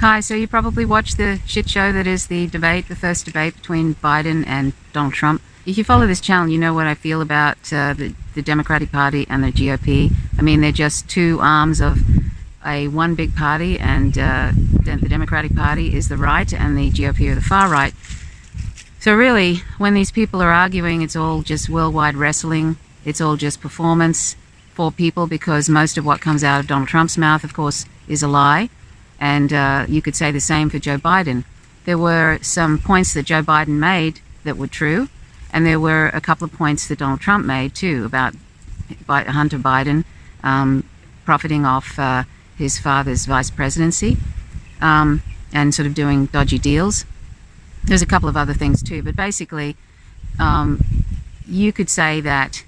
Hi, so you probably watched the shit show that is the first debate between Biden and Donald Trump. If you follow this channel, you know what I feel about the Democratic Party and the GOP. I mean, they're just two arms of one big party, and the Democratic Party is the right and the GOP are the far right. So really, when these people are arguing, it's all just worldwide wrestling. It's all just performance for people, because most of what comes out of Donald Trump's mouth, of course, is a lie. And you could say the same for Joe Biden. There were some points that Joe Biden made that were true, and there were a couple of points that Donald Trump made too about Hunter Biden profiting off his father's vice presidency and sort of doing dodgy deals. There's a couple of other things too, but basically you could say that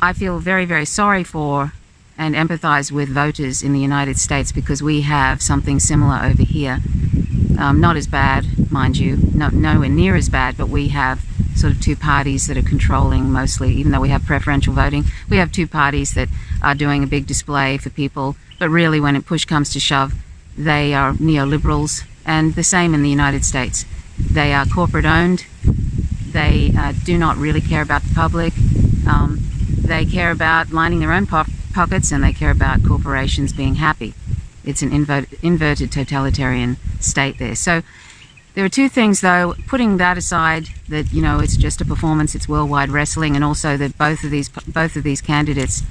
I feel very, very sorry for and empathize with voters in the United States, because we have something similar over here. Not as bad, mind you, nowhere near as bad, but we have sort of two parties that are controlling mostly. Even though we have preferential voting, we have two parties that are doing a big display for people, but really when push comes to shove, they are neoliberals, and the same in the United States. They are corporate owned. They do not really care about the public. They care about lining their own pockets, and they care about corporations being happy. It's an inverted totalitarian state there. So there are two things, though, putting that aside, that, you know, it's just a performance, it's worldwide wrestling, and also that both of these candidates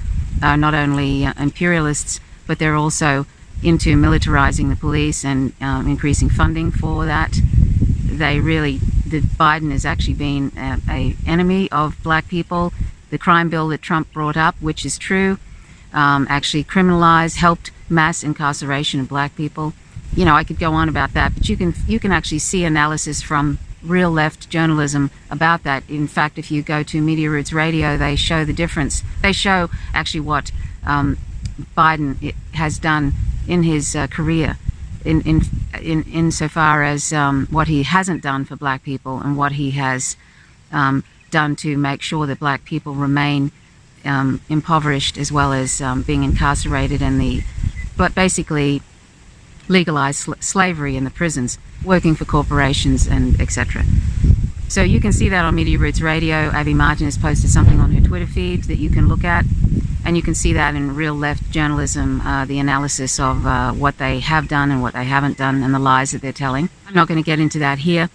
are not only imperialists, but they're also into militarizing the police and increasing funding for that. Biden has actually been an enemy of black people. The crime bill that Trump brought up, which is true, actually helped mass incarceration of black people. You know, I could go on about that, but you can actually see analysis from real left journalism about that. In fact, if you go to Media Roots Radio, they show the difference. They show actually what Biden has done in his career, insofar as what he hasn't done for black people and what he has done to make sure that black people remain impoverished, as well as being incarcerated, but basically legalized slavery in the prisons, working for corporations, and etc. So you can see that on Media Roots Radio. Avi Martin has posted something on her Twitter feed that you can look at, and you can see that in real left journalism, the analysis of what they have done and what they haven't done, and the lies that they're telling. I'm not going to get into that here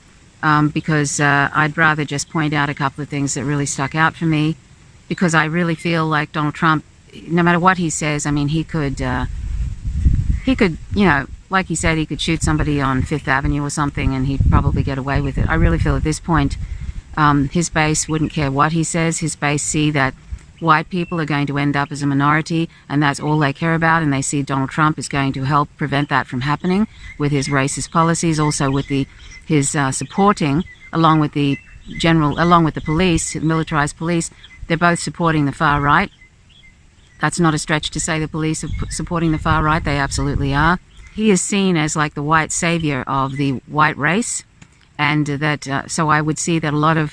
because I'd rather just point out a couple of things that really stuck out for me, because I really feel like Donald Trump, no matter what he says, I mean, he could, you know, like he said, he could shoot somebody on Fifth Avenue or something and he'd probably get away with it. I really feel at this point his base wouldn't care what he says. His base see that white people are going to end up as a minority, and that's all they care about, and they see Donald Trump is going to help prevent that from happening with his racist policies, also with his supporting, along with the police, militarized police. They're both supporting the far right. That's not a stretch to say the police are supporting the far right. They absolutely are. He is seen as like the white savior of the white race, and so I would see that a lot of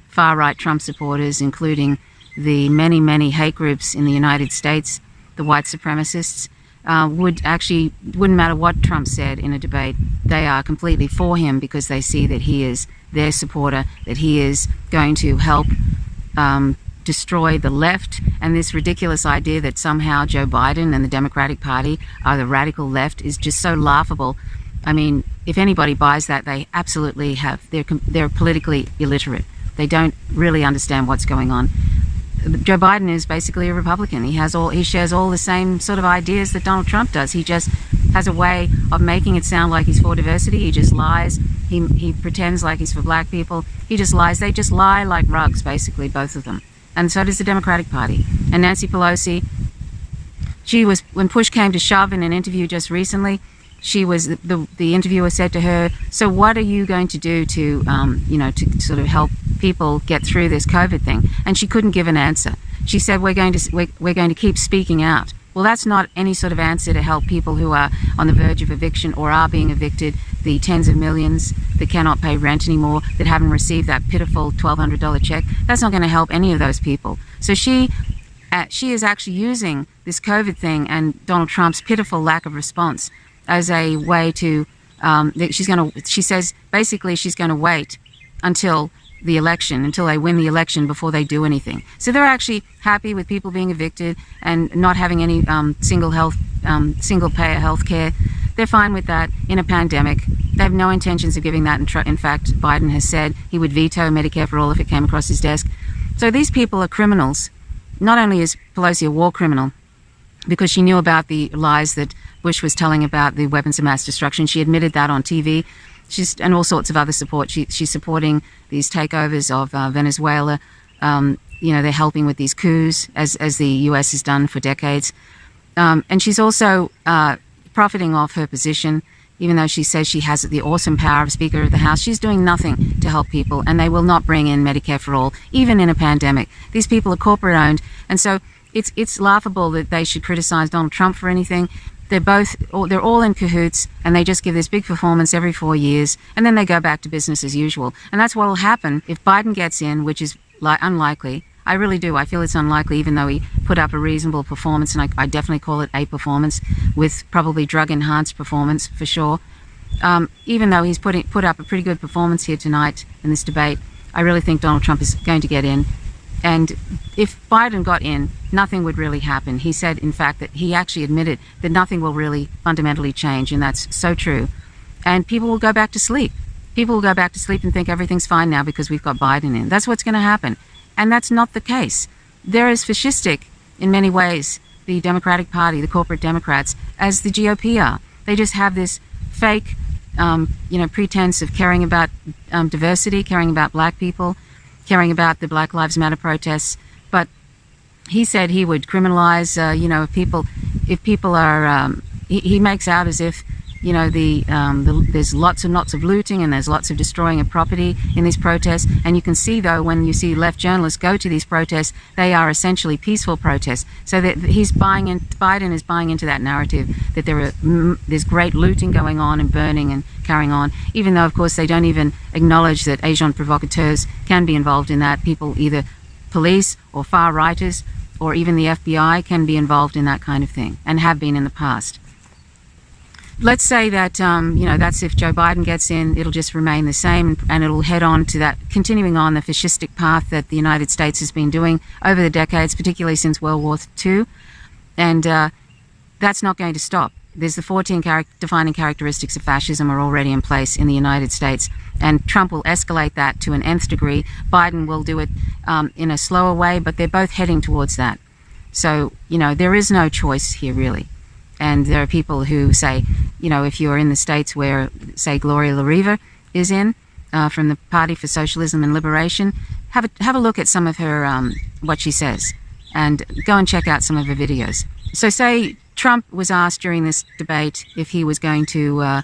far right Trump supporters, including the many, many hate groups in the United States, the white supremacists, wouldn't matter what Trump said in a debate, they are completely for him, because they see that he is their supporter, that he is going to help destroy the left, and this ridiculous idea that somehow Joe Biden and the Democratic Party are the radical left is just so laughable. I mean, if anybody buys that, they absolutely they're politically illiterate. They don't really understand what's going on. Joe Biden is basically a Republican. He shares all the same sort of ideas that Donald Trump does. He just has a way of making it sound like he's for diversity. He just lies. He pretends like he's for black people. He just lies. They just lie like rugs, basically, both of them. And so does the Democratic Party. And Nancy Pelosi, when push came to shove in an interview just recently, the interviewer said to her, "So what are you going to do to sort of help people get through this COVID thing?" And she couldn't give an answer. She said, we're going to keep speaking out. Well, that's not any sort of answer to help people who are on the verge of eviction or are being evicted, the tens of millions that cannot pay rent anymore, that haven't received that pitiful $1,200 check. That's not going to help any of those people. So she is actually using this COVID thing and Donald Trump's pitiful lack of response as a way to She says basically she's going to wait until the election, until they win the election before they do anything. So they're actually happy with people being evicted and not having any single payer health care. They're fine with that in a pandemic. They have no intentions of giving that. In fact, Biden has said he would veto Medicare for all if it came across his desk. So these people are criminals. Not only is Pelosi a war criminal, because she knew about the lies that Bush was telling about the weapons of mass destruction. She admitted that on TV. And all sorts of other support. She's supporting these takeovers of Venezuela. They're helping with these coups, as the U.S. has done for decades. And she's also profiting off her position, even though she says she has the awesome power of Speaker of the House. She's doing nothing to help people, and they will not bring in Medicare for all, even in a pandemic. These people are corporate-owned, and so it's laughable that they should criticize Donald Trump for anything. They're all in cahoots, and they just give this big performance every 4 years, and then they go back to business as usual. And that's what will happen if Biden gets in, which is unlikely. I really do. I feel it's unlikely, even though he put up a reasonable performance, and I definitely call it a performance, with probably drug-enhanced performance for sure. Even though he's put up a pretty good performance here tonight in this debate, I really think Donald Trump is going to get in. And if Biden got in, nothing would really happen. He said, in fact, that he actually admitted that nothing will really fundamentally change, and that's so true. And people will go back to sleep. People will go back to sleep and think everything's fine now because we've got Biden in. That's what's going to happen. And that's not the case. They're as fascistic in many ways, the Democratic Party, the corporate Democrats, as the GOP are. They just have this fake, pretense of caring about diversity, caring about black people, caring about the Black Lives Matter protests. But he said he would criminalize, if people are, he makes out as if, there's lots and lots of looting and there's lots of destroying of property in these protests. And you can see, though, when you see left journalists go to these protests, they are essentially peaceful protests. So that Biden is buying into that narrative that there's great looting going on and burning and carrying on, even though, of course, they don't even acknowledge that agents provocateurs can be involved in that. People, either police or far-righters or even the FBI, can be involved in that kind of thing and have been in the past. Let's say that, that's if Joe Biden gets in, it'll just remain the same, and it'll head on to that, continuing on the fascistic path that the United States has been doing over the decades, particularly since World War II. And that's not going to stop. There's the 14 defining characteristics of fascism are already in place in the United States, and Trump will escalate that to an nth degree. Biden will do it in a slower way, but they're both heading towards that. So, there is no choice here, really. And there are people who say, if you're in the states where, say, Gloria La Riva is in, from the Party for Socialism and Liberation, have a look at some of her, what she says, and go and check out some of her videos. So say Trump was asked during this debate if he was going to,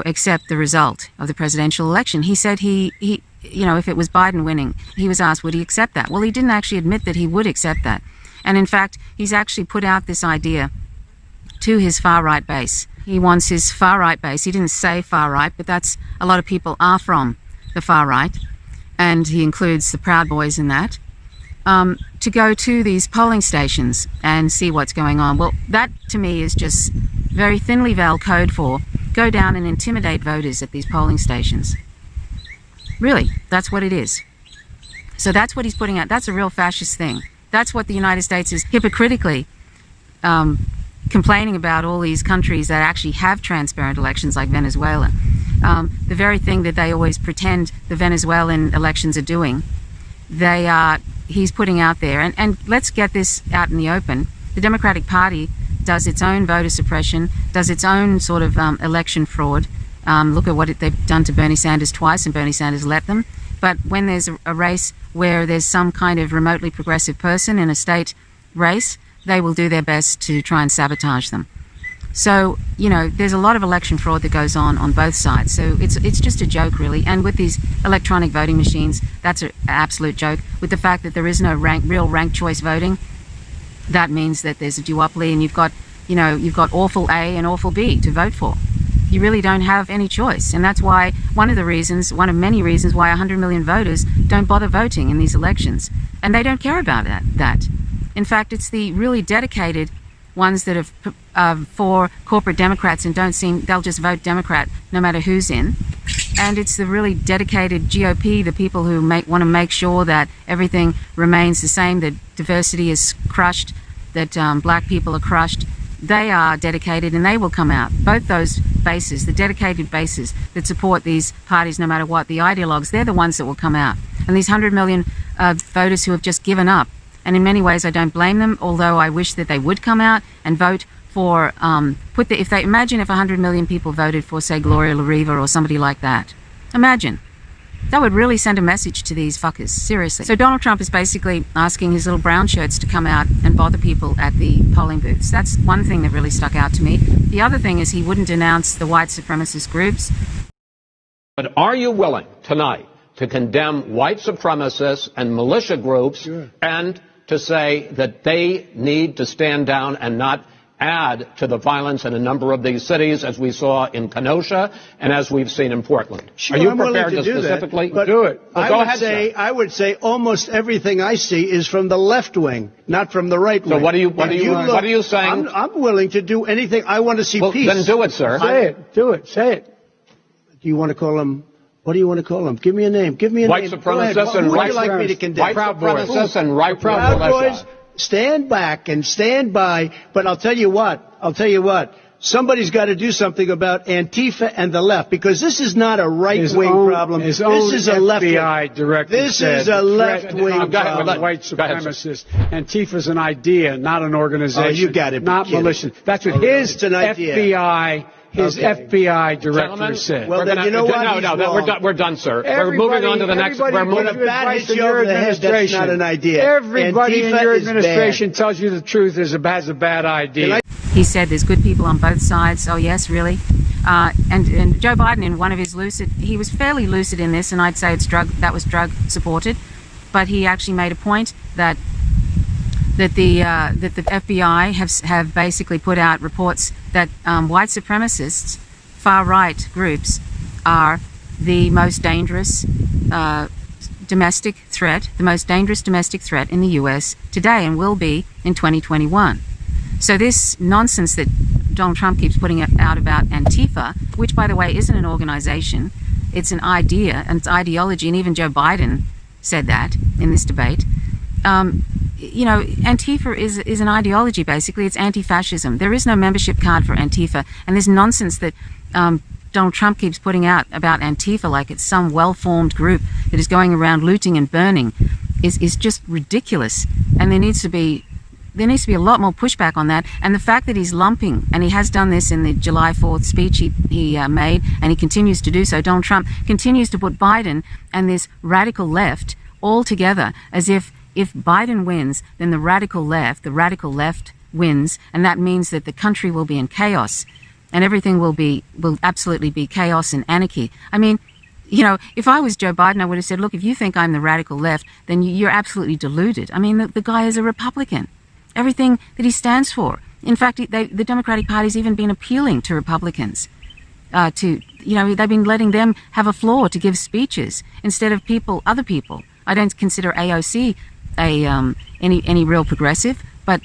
accept the result of the presidential election. He said if it was Biden winning, he was asked, would he accept that? Well, he didn't actually admit that he would accept that. And in fact, he's actually put out this idea to his far-right base. He wants his far-right base. He didn't say far-right, but that's a lot of people are from the far-right, and he includes the Proud Boys in that, to go to these polling stations and see what's going on. Well, that to me is just very thinly veiled code for go down and intimidate voters at these polling stations. Really, that's what it is. So that's what he's putting out. That's a real fascist thing. That's what the United States is hypocritically complaining about, all these countries that actually have transparent elections like Venezuela. The very thing that they always pretend the Venezuelan elections are doing, he's putting out there. And let's get this out in the open. The Democratic Party does its own voter suppression, does its own sort of election fraud. Look at what they've done to Bernie Sanders twice, and Bernie Sanders let them. But when there's a race where there's some kind of remotely progressive person in a state race, they will do their best to try and sabotage them. So, there's a lot of election fraud that goes on both sides. So it's just a joke, really. And with these electronic voting machines, that's an absolute joke. With the fact that there is no real ranked choice voting, that means that there's a duopoly, and you've got awful A and awful B to vote for. You really don't have any choice. And that's why one of many reasons why 100 million voters don't bother voting in these elections. And they don't care about that. In fact, it's the really dedicated ones that are for corporate Democrats and they'll just vote Democrat no matter who's in. And it's the really dedicated GOP, the people who want to make sure that everything remains the same, that diversity is crushed, that black people are crushed. They are dedicated and they will come out. Both those bases, the dedicated bases that support these parties no matter what, the ideologues, they're the ones that will come out. And these 100 million voters who have just given up, and in many ways I don't blame them, although I wish that they would come out and vote for, imagine if 100 million people voted for, say, Gloria La-Riva or somebody like that. Imagine. That would really send a message to these fuckers, seriously. So Donald Trump is basically asking his little brown shirts to come out and bother people at the polling booths. That's one thing that really stuck out to me. The other thing is he wouldn't denounce the white supremacist groups. But are you willing tonight to condemn white supremacists and militia groups Sure. and to say that they need to stand down and not add to the violence in a number of these cities, as we saw in Kenosha and as we've seen in Portland? Sure, are you I'm willing prepared to do specifically that, but do it? Well, go ahead, sir. I would say almost everything I see is from the left wing, not from the right wing. So what are you saying? I'm willing to do anything. I want to see peace. Then do it, sir. Say it. Do it. Say it. Do you want to call them? What do you want to call them? Give me a name. Give me a white name. Supremacists and white like me to condemn? White supremacists and right Proud militia. Boys, stand back and stand by. But I'll tell you what. Somebody's got to do something about Antifa and the left, because this is not a right-wing problem. This is a left-wing. FBI director This is a left-wing problem. White supremacist. Antifa's an idea, not an organization. Oh, you got it. Not militia. That's what his FBI. His FBI director Gentlemen, said. Well, then you know what? No, we're done, sir. We're moving on to the next. We're moving. When a bat hits you over the head, that's not an idea. Everybody in Antifa your is administration bad. tells you the truth has a bad idea. He said there's good people on both sides. Oh yes, really? And Joe Biden, in one of his he was fairly lucid in this, and I'd say that was drug supported, but he actually made a point that the FBI have basically put out reports that white supremacists, far-right groups, are the most dangerous domestic threat, in the U.S. today, and will be in 2021. So this nonsense that Donald Trump keeps putting out about Antifa, which, by the way, isn't an organization, it's an idea, and it's ideology, and even Joe Biden said that in this debate. Antifa is an ideology, basically. It's anti-fascism. There is no membership card for Antifa. And this nonsense that Donald Trump keeps putting out about Antifa, like it's some well-formed group that is going around looting and burning, is just ridiculous. And there needs to be a lot more pushback on that. And the fact that he's lumping, and he has done this in the July 4th speech he made, and he continues to do so, Donald Trump continues to put Biden and this radical left all together, as if Biden wins, then the radical left wins, and that means that the country will be in chaos, and everything will absolutely be chaos and anarchy. I mean, if I was Joe Biden, I would have said, look, if you think I'm the radical left, then you're absolutely deluded. I mean, the guy is a Republican. Everything that he stands for. In fact, the Democratic Party's even been appealing to Republicans. They've been letting them have a floor to give speeches instead of other people. I don't consider AOC any real progressive, but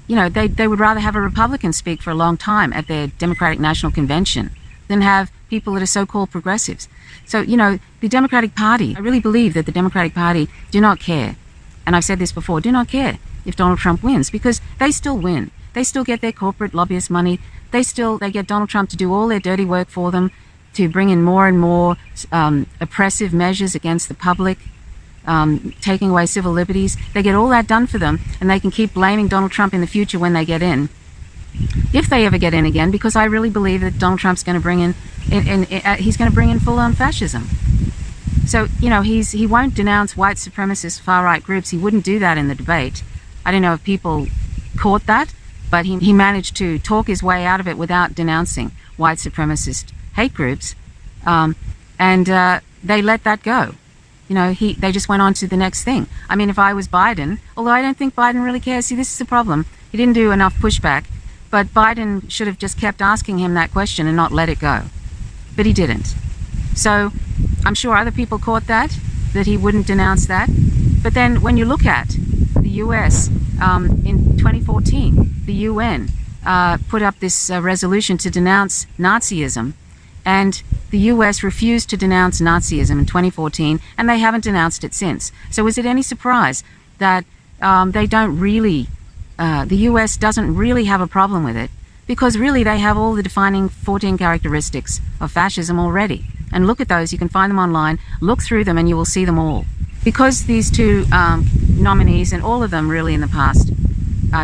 they would rather have a Republican speak for a long time at their Democratic National Convention than have people that are so-called progressives. So the Democratic Party, I really believe that the Democratic Party do not care, and I've said this before, do not care if Donald Trump wins, because they still win. They still get their corporate lobbyist money. They get Donald Trump to do all their dirty work for them, to bring in more and more oppressive measures against the public, taking away civil liberties. They get all that done for them, and they can keep blaming Donald Trump in the future when they get in, if they ever get in again, because I really believe that Donald Trump's going to bring in, he's going to bring in full-on fascism. So, he won't denounce white supremacist far-right groups. He wouldn't do that in the debate. I don't know if people caught that, but he managed to talk his way out of it without denouncing white supremacist hate groups, and they let that go. They just went on to the next thing. I mean, if I was Biden, although I don't think Biden really cares, see, this is the problem. He didn't do enough pushback, but Biden should have just kept asking him that question and not let it go. But he didn't. So I'm sure other people caught that he wouldn't denounce that. But then when you look at the U.S. In 2014, the UN put up this resolution to denounce Nazism, and the US refused to denounce Nazism in 2014, and they haven't denounced it since. So is it any surprise that they don't really, the US doesn't really have a problem with it? Because really they have all the defining 14 characteristics of fascism already. And look at those, you can find them online, look through them and you will see them all. Because these two nominees, and all of them really in the past,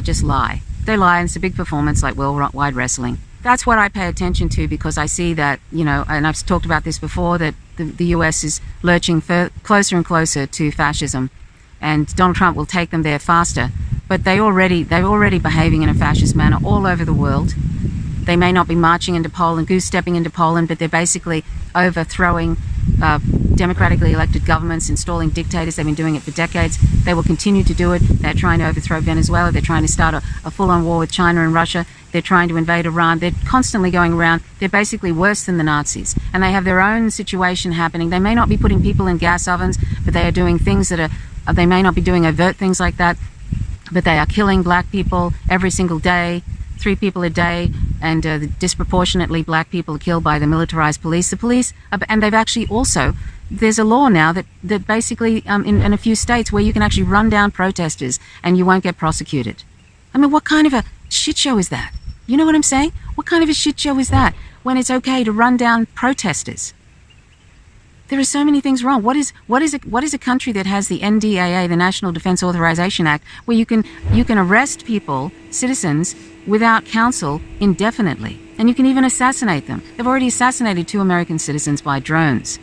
just lie. They lie, and it's a big performance like worldwide wrestling. That's what I pay attention to, because I see that, and I've talked about this before, that the US is lurching closer and closer to fascism, and Donald Trump will take them there faster. But they're already behaving in a fascist manner all over the world. They may not be marching into Poland, goose-stepping into Poland, but they're basically overthrowing democratically elected governments, installing dictators. They've been doing it for decades. They will continue to do it. They're trying to overthrow Venezuela. They're trying to start a full-on war with China and Russia. They're trying to invade Iran. They're constantly going around. They're basically worse than the Nazis. And they have their own situation happening. They may not be putting people in gas ovens, but they are doing things that are, they may not be doing overt things like that, but they are killing black people every single day, 3 people a day, and disproportionately black people are killed by the militarized police. The police, and they've actually also, there's a law now that basically in a few states where you can actually run down protesters and you won't get prosecuted. I mean, what kind of a shit show is that? You know what I'm saying? What kind of a shit show is that when it's okay to run down protesters? There are so many things wrong. What is a country that has the NDAA, the National Defense Authorization Act, where you can arrest people, citizens, without counsel indefinitely, and you can even assassinate them? They've already assassinated 2 American citizens by drones.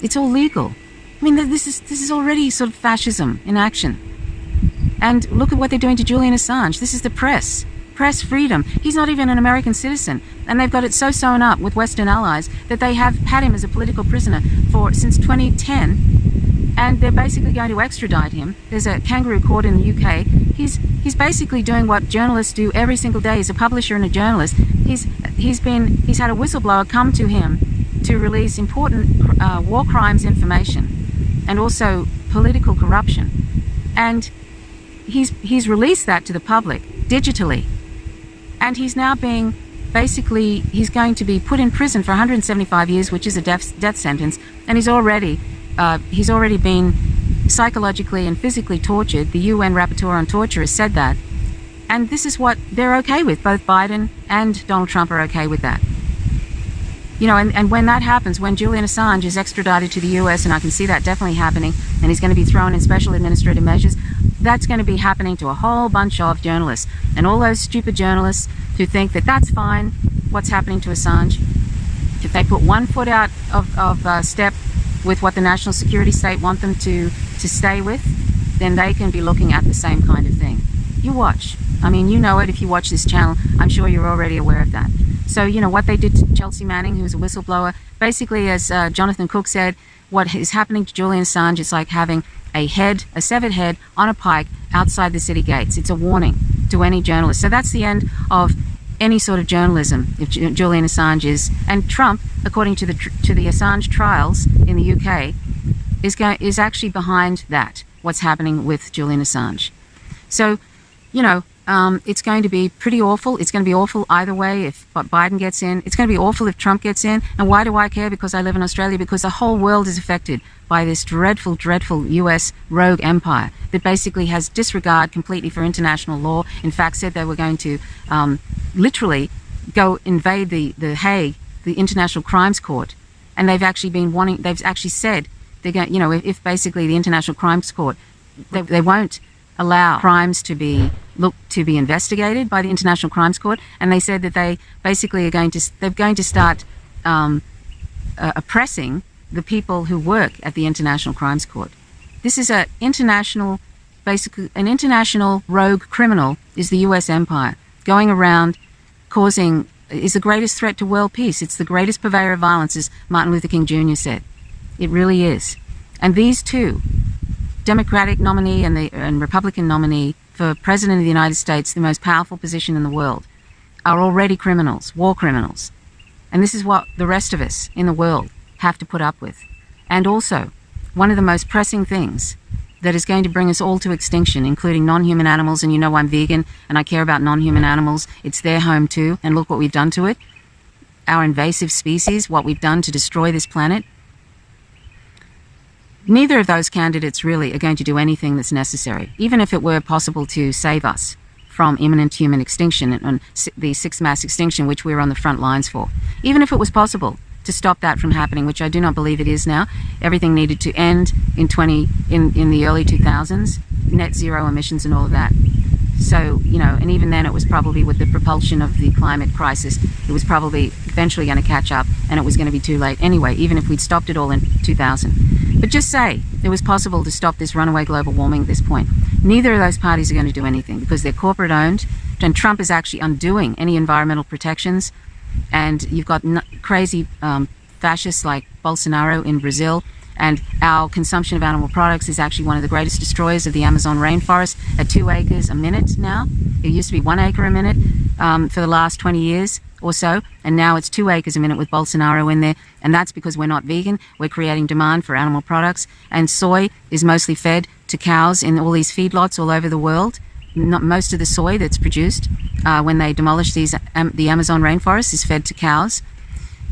It's all legal. I mean, this is already sort of fascism in action. And look at what they're doing to Julian Assange. This is the press freedom. He's not even an American citizen, and they've got it so sewn up with Western allies that they have had him as a political prisoner since 2010, and they're basically going to extradite him. There's a kangaroo court in the UK. He's basically doing what journalists do every single day. He's a publisher and a journalist. He's had a whistleblower come to him to release important war crimes information and also political corruption, and he's released that to the public digitally. And he's now being, basically, he's going to be put in prison for 175 years, which is a death sentence. And he's already been psychologically and physically tortured. The UN Rapporteur on Torture has said that. And this is what they're okay with. Both Biden and Donald Trump are okay with that. And when that happens, when Julian Assange is extradited to the US, and I can see that definitely happening, and he's going to be thrown in special administrative measures, that's going to be happening to a whole bunch of journalists. And all those stupid journalists who think that that's fine, what's happening to Assange, if they put one foot out of step with what the national security state want them to stay with, then they can be looking at the same kind of thing. You watch. I mean, you know it if you watch this channel. I'm sure you're already aware of that. So, what they did to Chelsea Manning, who's a whistleblower, basically, as Jonathan Cook said, what is happening to Julian Assange is like having a severed head on a pike outside the city gates. It's a warning to any journalist. So that's the end of any sort of journalism if Julian Assange is. And Trump, according to the Assange trials in the UK, is actually behind that, what's happening with Julian Assange. So, it's going to be pretty awful. It's going to be awful either way if Biden gets in. It's going to be awful if Trump gets in. And why do I care? Because I live in Australia. Because the whole world is affected by this dreadful, dreadful US rogue empire that basically has disregard completely for international law. In fact, said they were going to literally go invade the Hague, the International Crimes Court. And they've actually said they're going, if basically the International Crimes Court, they won't allow crimes to be investigated by the International Crimes Court, and they said that they basically they're going to start oppressing the people who work at the International Crimes Court. This is an international rogue criminal is the US empire going around is the greatest threat to world peace. It's the greatest purveyor of violence, as Martin Luther King Jr. said. It really is. And these two, Democratic nominee and Republican nominee for President of the United States, the most powerful position in the world, are already criminals, war criminals. And this is what the rest of us in the world have to put up with. And also, one of the most pressing things that is going to bring us all to extinction, including non-human animals. And you know I'm vegan and I care about non-human animals. It's their home too, and look what we've done to it. Our invasive species, what we've done to destroy this planet. Neither of those candidates really are going to do anything that's necessary, even if it were possible to save us from imminent human extinction and the sixth mass extinction, which we're on the front lines for. Even if it was possible to stop that from happening, which I do not believe it is now. Everything needed to end in the early 2000s, net zero emissions and all of that. So, you know, and even then it was probably with the propulsion of the climate crisis, it was probably eventually going to catch up and it was going to be too late anyway, even if we'd stopped it all in 2000. But just say it was possible to stop this runaway global warming at this point. Neither of those parties are going to do anything because they're corporate owned, and Trump is actually undoing any environmental protections. And you've got crazy fascists like Bolsonaro in Brazil, and our consumption of animal products is actually one of the greatest destroyers of the Amazon rainforest at 2 acres a minute now. It used to be 1 acre a minute for the last 20 years or so, and now it's 2 acres a minute with Bolsonaro in there, and that's because we're not vegan. We're creating demand for animal products, and soy is mostly fed to cows in all these feedlots all over the world. Not most of the soy that's produced when they demolish the Amazon rainforest is fed to cows.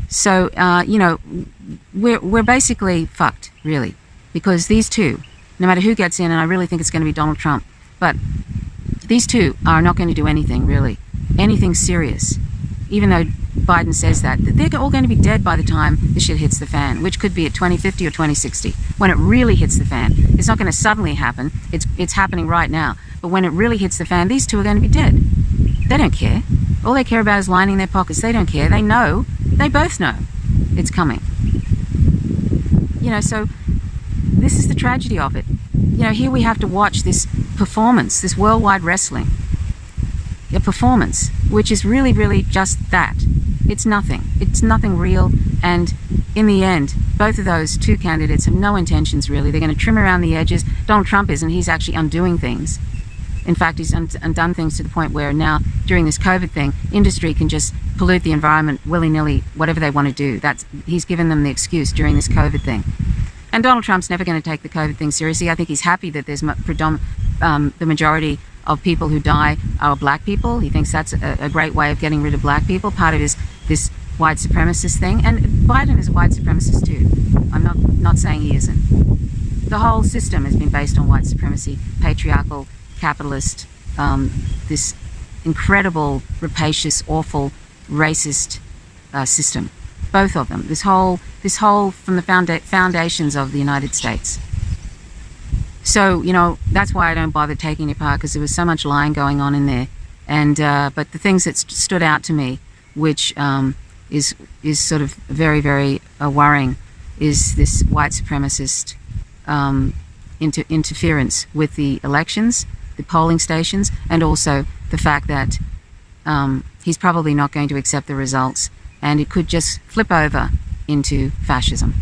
So you know, we're basically fucked, really, because these two, no matter who gets in, and I really think it's going to be Donald Trump, but these two are not going to do anything really, anything serious. Even though Biden says that they're all going to be dead by the time the shit hits the fan, which could be at 2050 or 2060. When it really hits the fan, it's not going to suddenly happen. It's happening right now. But when it really hits the fan, these two are going to be dead. They don't care. All they care about is lining their pockets. They don't care. They know. They both know it's coming. You know, so this is the tragedy of it. You know, here we have to watch this performance, this worldwide wrestling. A performance, which is really, really just that. It's nothing. It's nothing real. And in the end, both of those two candidates have no intentions, really. They're going to trim around the edges. Donald Trump isn't. He's actually undoing things. In fact, he's undone things to the point where now, during this COVID thing, industry can just pollute the environment willy-nilly, whatever they want to do. He's given them the excuse during this COVID thing. And Donald Trump's never going to take the COVID thing seriously. I think he's happy that there's the majority of people who die are black people. He thinks that's a great way of getting rid of black people. Part of this white supremacist thing. And Biden is a white supremacist too. I'm not saying he isn't. The whole system has been based on white supremacy, patriarchal, capitalist, this incredible, rapacious, awful, racist system. Both of them. This whole from the foundations of the United States. So, you know, that's why I don't bother taking it apart, because there was so much lying going on in there. And but the things that stood out to me, which is sort of very, very worrying, is this white supremacist interference with the elections, the polling stations, and also the fact that he's probably not going to accept the results, and it could just flip over into fascism.